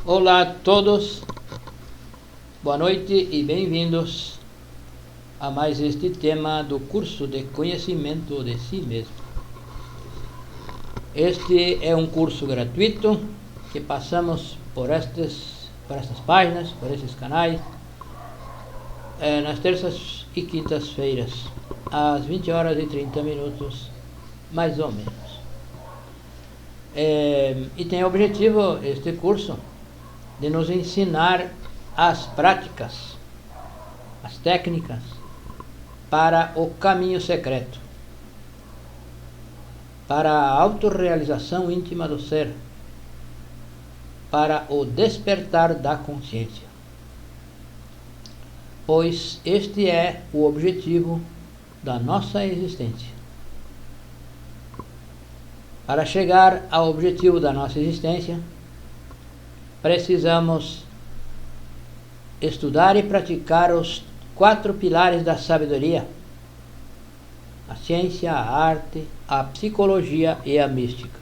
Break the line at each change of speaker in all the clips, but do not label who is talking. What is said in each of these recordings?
Olá a todos, boa noite e bem-vindos a mais este tema do curso de conhecimento de si mesmo. Este é um curso gratuito que passamos por estas páginas, por esses canais, nas terças e quintas-feiras, às 20 horas e 30 minutos, mais ou menos. E tem o objetivo, este curso, de nos ensinar as práticas, as técnicas para o caminho secreto, para a autorrealização íntima do ser, para o despertar da consciência. Pois este é o objetivo da nossa existência. Para chegar ao objetivo da nossa existência, precisamos estudar e praticar os 4 pilares da sabedoria: a ciência, a arte, a psicologia e a mística.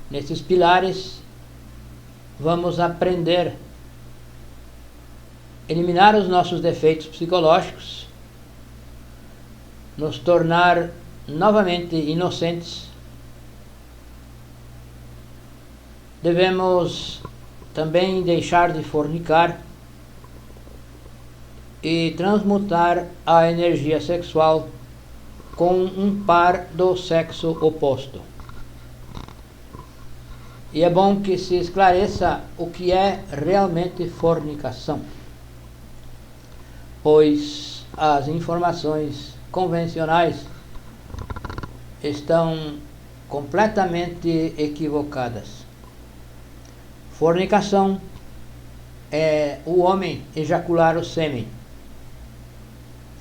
Nesses pilares, vamos aprender a eliminar os nossos defeitos psicológicos, nos tornar novamente inocentes. Devemos também deixar de fornicar e transmutar a energia sexual com um par do sexo oposto. E é bom que se esclareça o que é realmente fornicação, pois as informações convencionais estão completamente equivocadas. Fornicação é o homem ejacular o sêmen.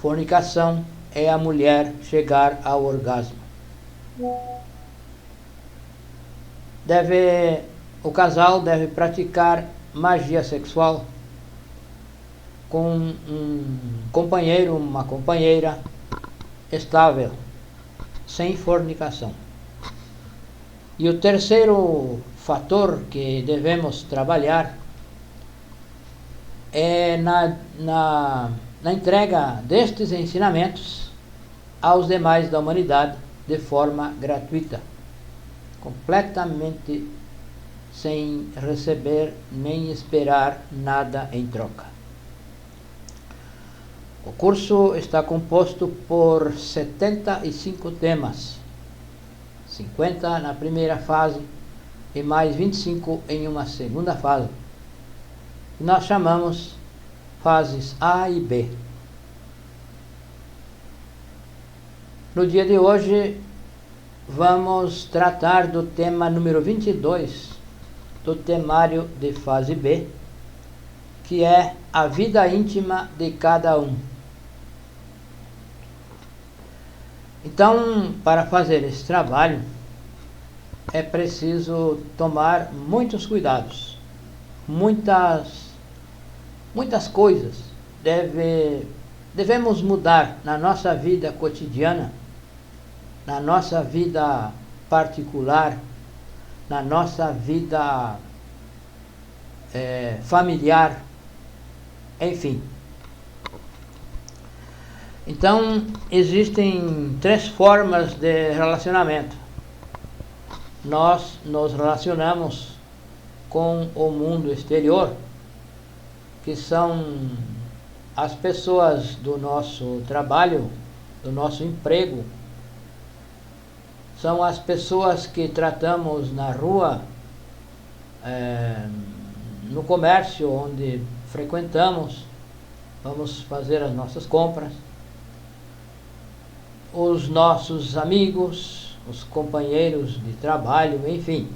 Fornicação é a mulher chegar ao orgasmo. O casal deve praticar magia sexual com um companheiro, uma companheira estável, sem fornicação. E o terceiro fator que devemos trabalhar é na entrega destes ensinamentos aos demais da humanidade de forma gratuita, completamente sem receber nem esperar nada em troca. O curso está composto por 75 temas, 50 na primeira fase e mais 25 em uma segunda fase. Nós chamamos fases A e B. No dia de hoje, vamos tratar do tema número 22 do temário de fase B, que é a vida íntima de cada um. Então, para fazer esse trabalho, é preciso tomar muitos cuidados, muitas coisas devemos mudar na nossa vida cotidiana, na nossa vida particular, na nossa vida familiar, enfim. Então, existem 3 formas de relacionamento. Nós nos relacionamos com o mundo exterior, que são as pessoas do nosso trabalho, do nosso emprego, são as pessoas que tratamos na rua, no comércio onde frequentamos, vamos fazer as nossas compras, os nossos amigos, os companheiros de trabalho, enfim,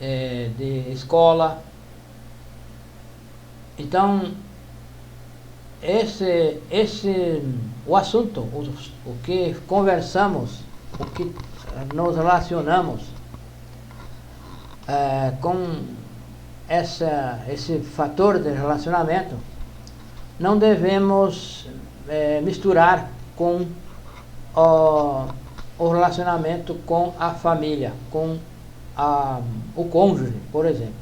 de escola. Então, o assunto, o que conversamos, o que nos relacionamos com esse fator de relacionamento, não devemos misturar com o relacionamento com a família, com o cônjuge, por exemplo.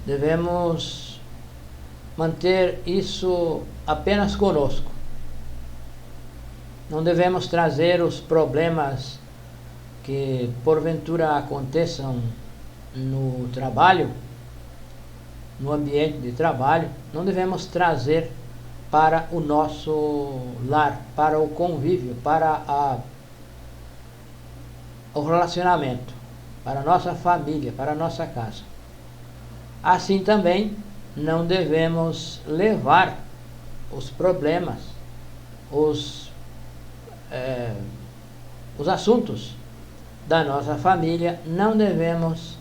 devemos manter isso apenas conosco. Não devemos trazer os problemas que porventura aconteçam no trabalho, no ambiente de trabalho, não devemos trazer para o nosso lar, para o convívio, para o relacionamento, para a nossa família, para a nossa casa. Assim também não devemos levar os problemas, os assuntos da nossa família, não devemos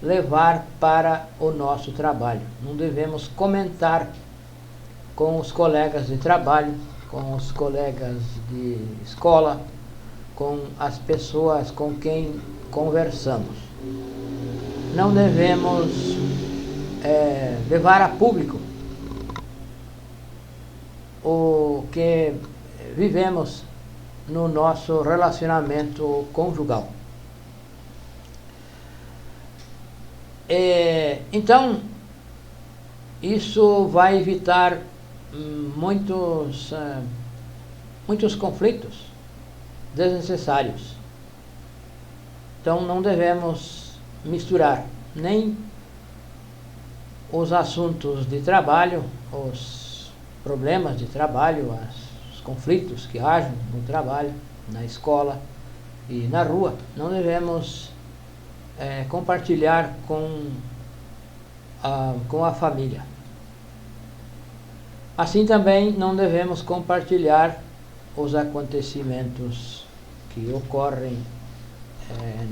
levar para o nosso trabalho. Não devemos comentar com os colegas de trabalho, com os colegas de escola, com as pessoas com quem conversamos. Não devemos levar a público o que vivemos no nosso relacionamento conjugal. Então, isso vai evitar muitos conflitos desnecessários. Então, não devemos misturar nem os assuntos de trabalho, os problemas de trabalho, os conflitos que hajam no trabalho, na escola e na rua. Não devemos compartilhar com a família. Assim também não devemos compartilhar os acontecimentos que ocorrem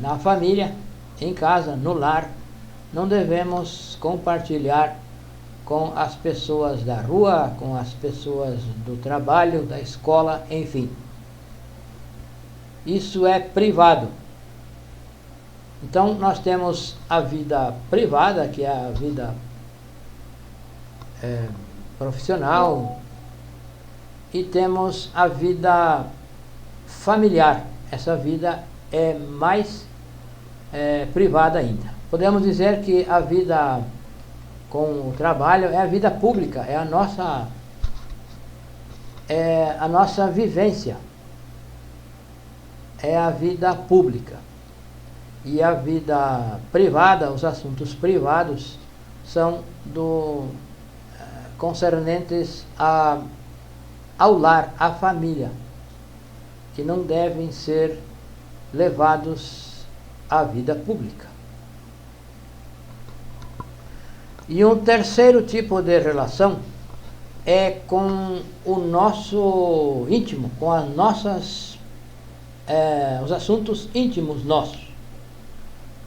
na família, em casa, no lar. Não devemos compartilhar com as pessoas da rua, com as pessoas do trabalho, da escola, enfim. Isso é privado. Então, nós temos a vida privada, que é a vida profissional, e temos a vida familiar. Essa vida é mais privada ainda. Podemos dizer que a vida com o trabalho é a vida pública, é a nossa vivência, é a vida pública. E a vida privada, os assuntos privados, são concernentes ao lar, à família, que não devem ser levados à vida pública. E um terceiro tipo de relação é com o nosso íntimo, com as nossas, os assuntos íntimos nossos.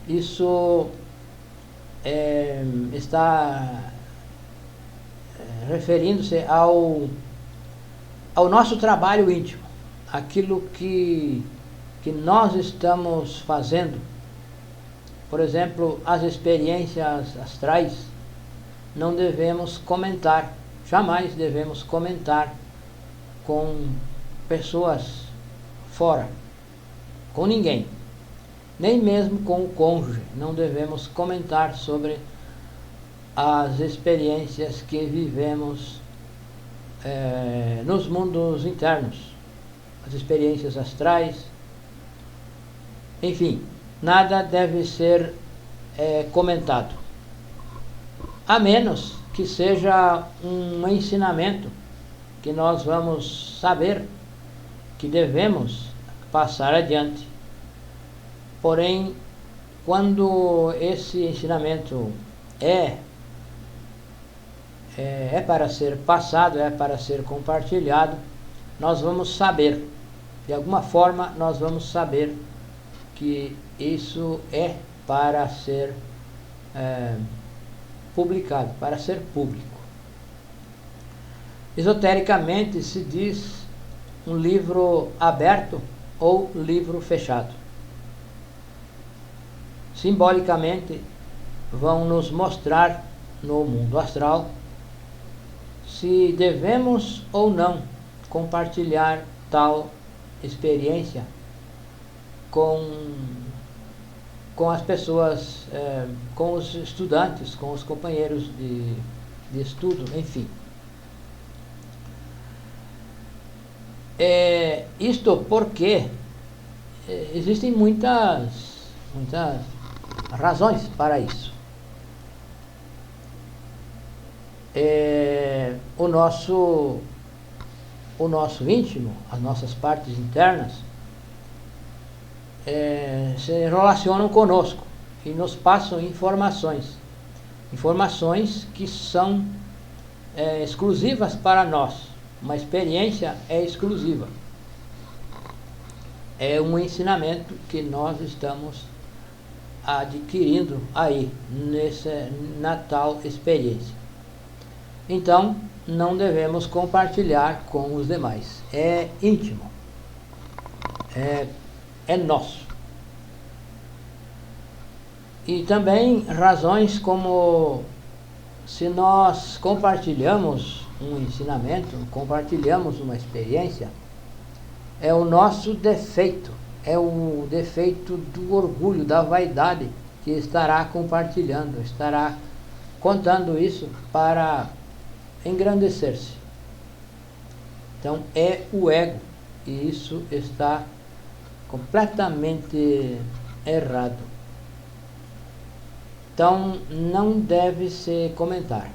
Isso está referindo-se ao nosso trabalho íntimo, aquilo que nós estamos fazendo. Por exemplo, as experiências astrais, não devemos comentar, jamais devemos comentar com pessoas fora, com ninguém. Nem mesmo com o cônjuge, não devemos comentar sobre as experiências que vivemos nos mundos internos, as experiências astrais, enfim, nada deve ser comentado, a menos que seja um ensinamento que nós vamos saber que devemos passar adiante. Porém, quando esse ensinamento é para ser passado, é para ser compartilhado, nós vamos saber, de alguma forma nós vamos saber que isso é para ser publicado, para ser público. Esotericamente se diz um livro aberto ou livro fechado. Simbolicamente, vão nos mostrar no mundo astral se devemos ou não compartilhar tal experiência com com as pessoas, com os estudantes, com os companheiros de estudo, enfim. Isto porque existem muitas razões para isso. O nosso íntimo, as nossas partes internas, se relacionam conosco e nos passam informações que são exclusivas para nós. Uma experiência é exclusiva. É um ensinamento que nós estamos adquirindo aí, na tal experiência. Então, não devemos compartilhar com os demais. É íntimo. É nosso. E também razões como, se nós compartilhamos um ensinamento, compartilhamos uma experiência, é o nosso defeito, é o defeito do orgulho, da vaidade, que estará compartilhando, estará contando isso para engrandecer-se. Então é o ego, e isso está completamente errado. Então não deve se comentar.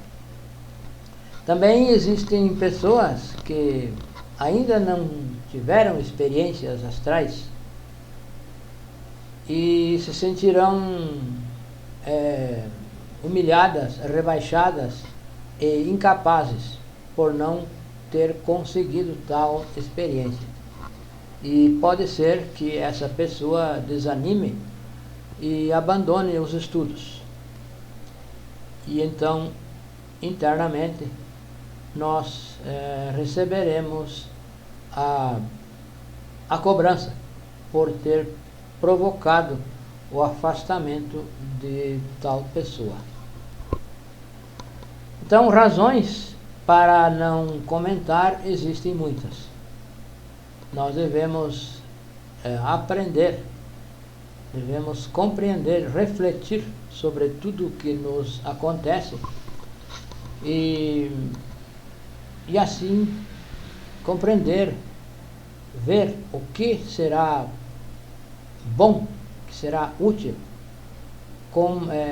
Também existem pessoas que ainda não tiveram experiências astrais e se sentirão humilhadas, rebaixadas e incapazes por não ter conseguido tal experiência. E pode ser que essa pessoa desanime e abandone os estudos. E então, internamente, nós receberemos a cobrança por ter provocado o afastamento de tal pessoa. Então, razões para não comentar existem muitas. Nós devemos aprender, devemos compreender, refletir sobre tudo o que nos acontece e assim compreender, ver o que será bom, que será útil,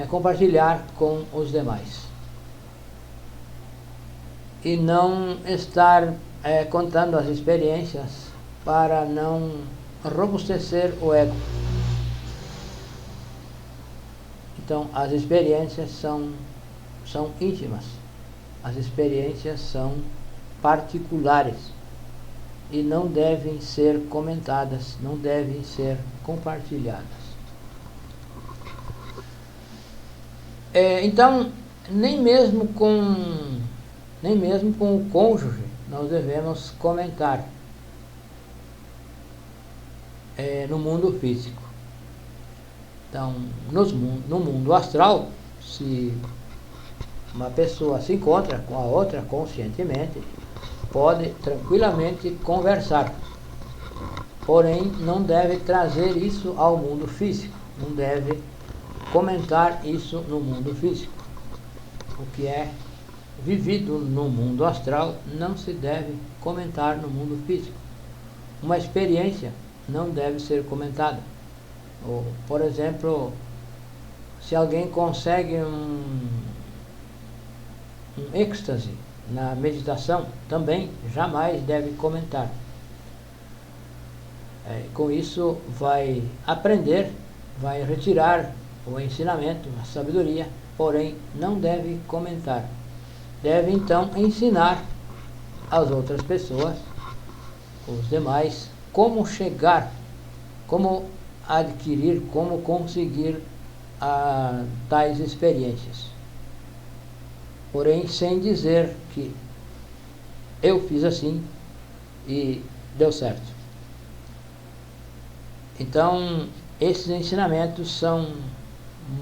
compartilhar com os demais. E não estar contando as experiências para não robustecer o ego. Então, as experiências são íntimas, as experiências são particulares e não devem ser comentadas, não devem ser compartilhadas. Então, nem mesmo com o cônjuge nós devemos comentar no mundo físico. Então, no mundo astral, se uma pessoa se encontra com a outra conscientemente, pode tranquilamente conversar. Porém, não deve trazer isso ao mundo físico, não deve comentar isso no mundo físico. O que é vivido no mundo astral não se deve comentar no mundo físico. Uma experiência não deve ser comentada. Por exemplo, se alguém consegue um êxtase na meditação, também jamais deve comentar. Com isso vai aprender, vai retirar o ensinamento, a sabedoria, porém não deve comentar. Deve então ensinar às outras pessoas, os demais, como chegar, como adquirir, como conseguir tais experiências. Porém, sem dizer que eu fiz assim e deu certo. Então, esses ensinamentos são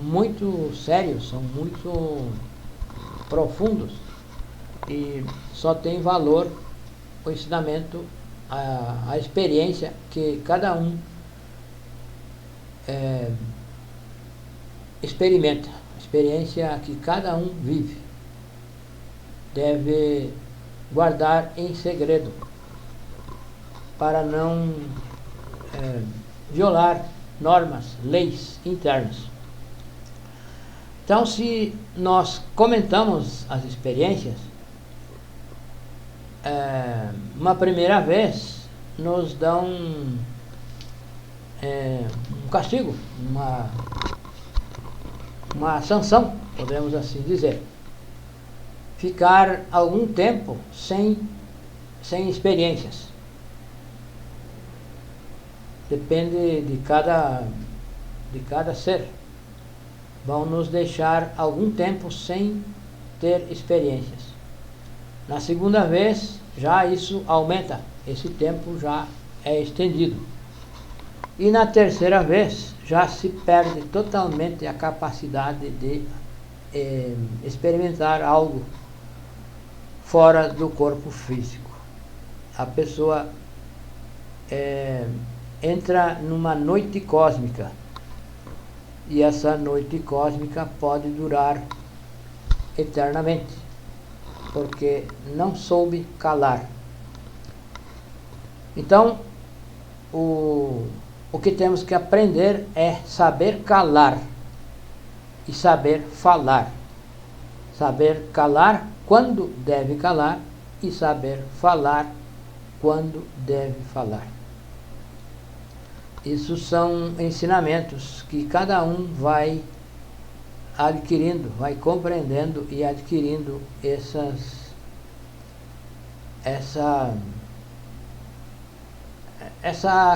muito sérios, são muito profundos e só tem valor o ensinamento, a experiência que cada um experimenta, experiência que cada um vive, deve guardar em segredo para não violar normas, leis internas. Então, se nós comentamos as experiências, uma primeira vez nos dão um castigo, uma sanção, podemos assim dizer. Ficar algum tempo sem experiências. Depende de cada ser. Vão nos deixar algum tempo sem ter experiências. Na segunda vez, já isso aumenta, esse tempo já é estendido. E na terceira vez, já se perde totalmente a capacidade de experimentar algo fora do corpo físico. A pessoa entra numa noite cósmica, e essa noite cósmica pode durar eternamente, porque não soube calar. Então, o que temos que aprender é saber calar e saber falar. Saber calar quando deve calar e saber falar quando deve falar. Isso são ensinamentos que cada um vai adquirindo, vai compreendendo e adquirindo essa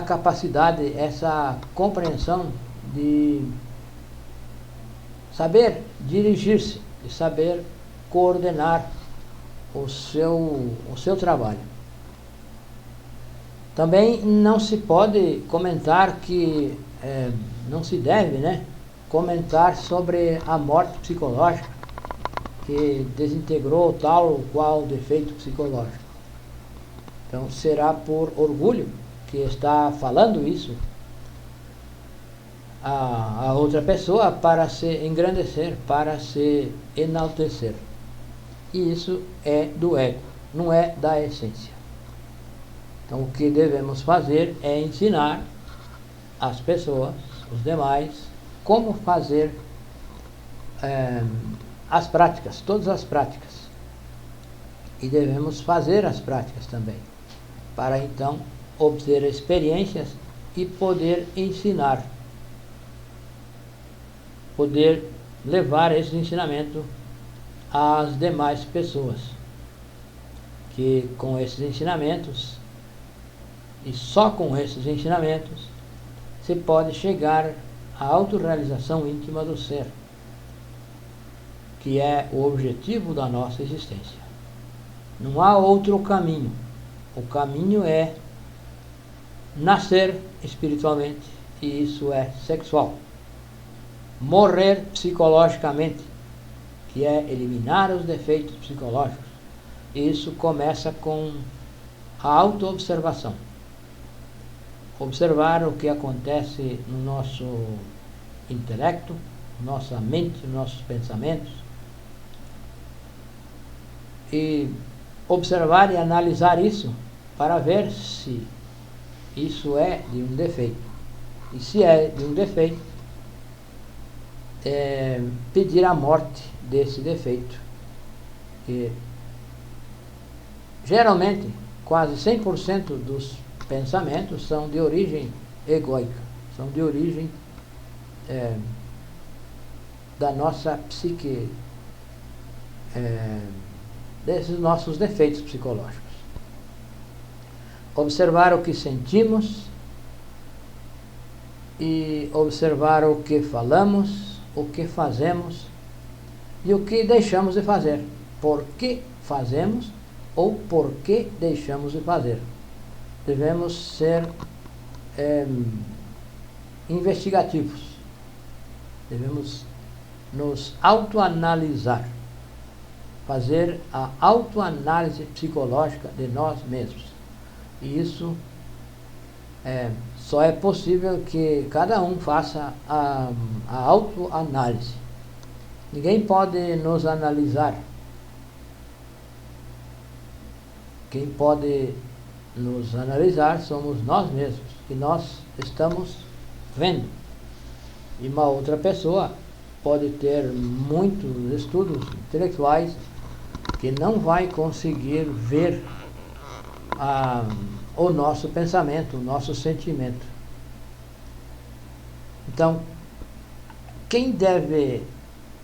capacidade, essa compreensão de saber dirigir-se, de saber coordenar o seu trabalho. Também não se pode comentar que, não se deve, comentar sobre a morte psicológica, que desintegrou tal ou qual defeito psicológico. Então será por orgulho que está falando isso a outra pessoa para se engrandecer, para se enaltecer. E isso é do ego, não é da essência. Então o que devemos fazer é ensinar as pessoas, os demais, como fazer as práticas, todas as práticas. E devemos fazer as práticas também, para então obter experiências e poder ensinar, poder levar esse ensinamento às demais pessoas, que com esses ensinamentos, e só com esses ensinamentos, se pode chegar à autorrealização íntima do ser, que é o objetivo da nossa existência. Não há outro caminho. O caminho é nascer espiritualmente, e isso é sexual. Morrer psicologicamente, que é eliminar os defeitos psicológicos. E isso começa com a autoobservação. Observar o que acontece no nosso intelecto, nossa mente, nossos pensamentos, e observar e analisar isso para ver se isso é de um defeito. E se é de um defeito, pedir a morte desse defeito. E geralmente, quase 100% dos pensamentos são de origem egóica, são de origem da nossa psique, desses nossos defeitos psicológicos. Observar o que sentimos e observar o que falamos, o que fazemos e o que deixamos de fazer. Por que fazemos ou por que deixamos de fazer. Devemos ser investigativos. Devemos nos autoanalisar, fazer a autoanálise psicológica de nós mesmos. E isso Só é possível que cada um faça a autoanálise. Ninguém pode nos analisar. Quem pode nos analisar somos nós mesmos, que nós estamos vendo. E uma outra pessoa pode ter muitos estudos intelectuais que não vai conseguir ver o nosso pensamento, o nosso sentimento. Então, quem deve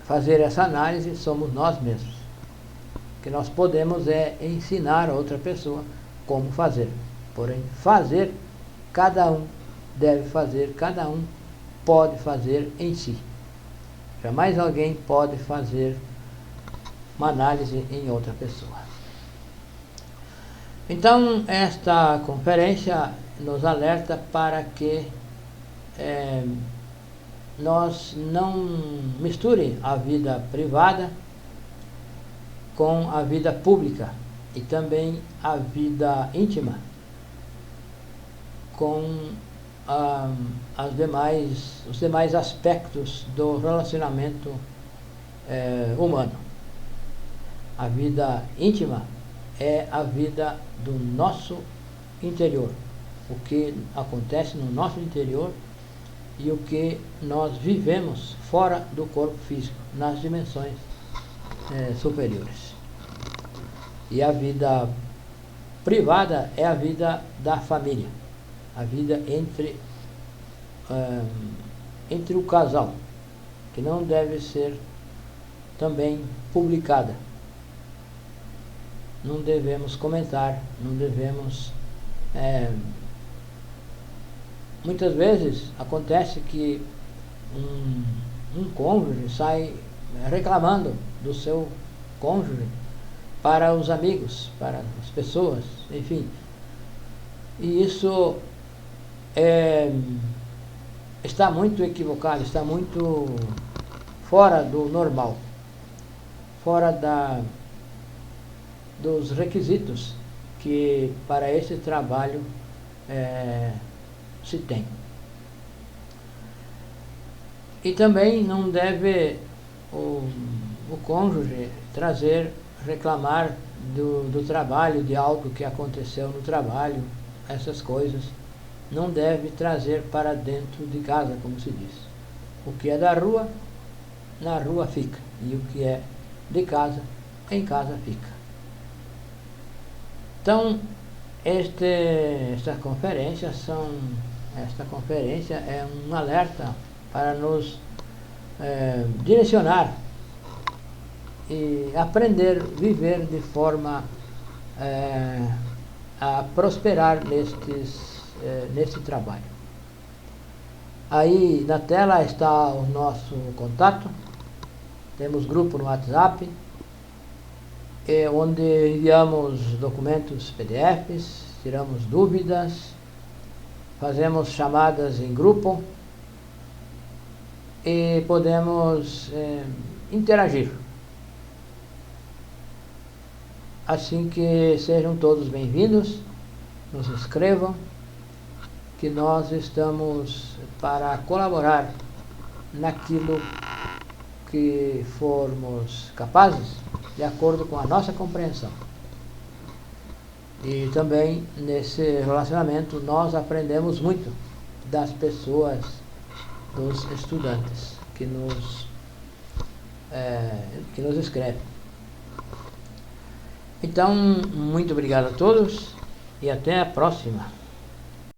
fazer essa análise somos nós mesmos. O que nós podemos é ensinar a outra pessoa como fazer. Porém, fazer, cada um deve fazer, cada um pode fazer em si. Jamais alguém pode fazer uma análise em outra pessoa. Então, esta conferência nos alerta para que nós não misturem a vida privada com a vida pública e também a vida íntima com os demais aspectos do relacionamento humano. A vida íntima é a vida do nosso interior, o que acontece no nosso interior e o que nós vivemos fora do corpo físico, nas dimensões superiores. E a vida privada é a vida da família, a vida entre o casal, que não deve ser também publicada. Não devemos comentar, não devemos... muitas vezes acontece que um cônjuge sai reclamando do seu cônjuge para os amigos, para as pessoas, enfim. E isso está muito equivocado, está muito fora do normal, fora dos requisitos que para esse trabalho se tem. E também não deve o cônjuge reclamar do trabalho, de algo que aconteceu no trabalho, essas coisas. Não deve trazer para dentro de casa, como se diz. O que é da rua, na rua fica. E o que é de casa, em casa fica. Então, esta conferência é um alerta para nos direcionar e aprender a viver de forma a prosperar neste trabalho. Aí na tela está o nosso contato, temos grupo no WhatsApp, onde enviamos documentos PDFs, tiramos dúvidas, fazemos chamadas em grupo e podemos interagir. Assim que sejam todos bem-vindos, nos inscrevam, que nós estamos para colaborar naquilo que formos capazes, de acordo com a nossa compreensão. E também nesse relacionamento nós aprendemos muito das pessoas, dos estudantes que nos escrevem. Então, muito obrigado a todos e até a próxima.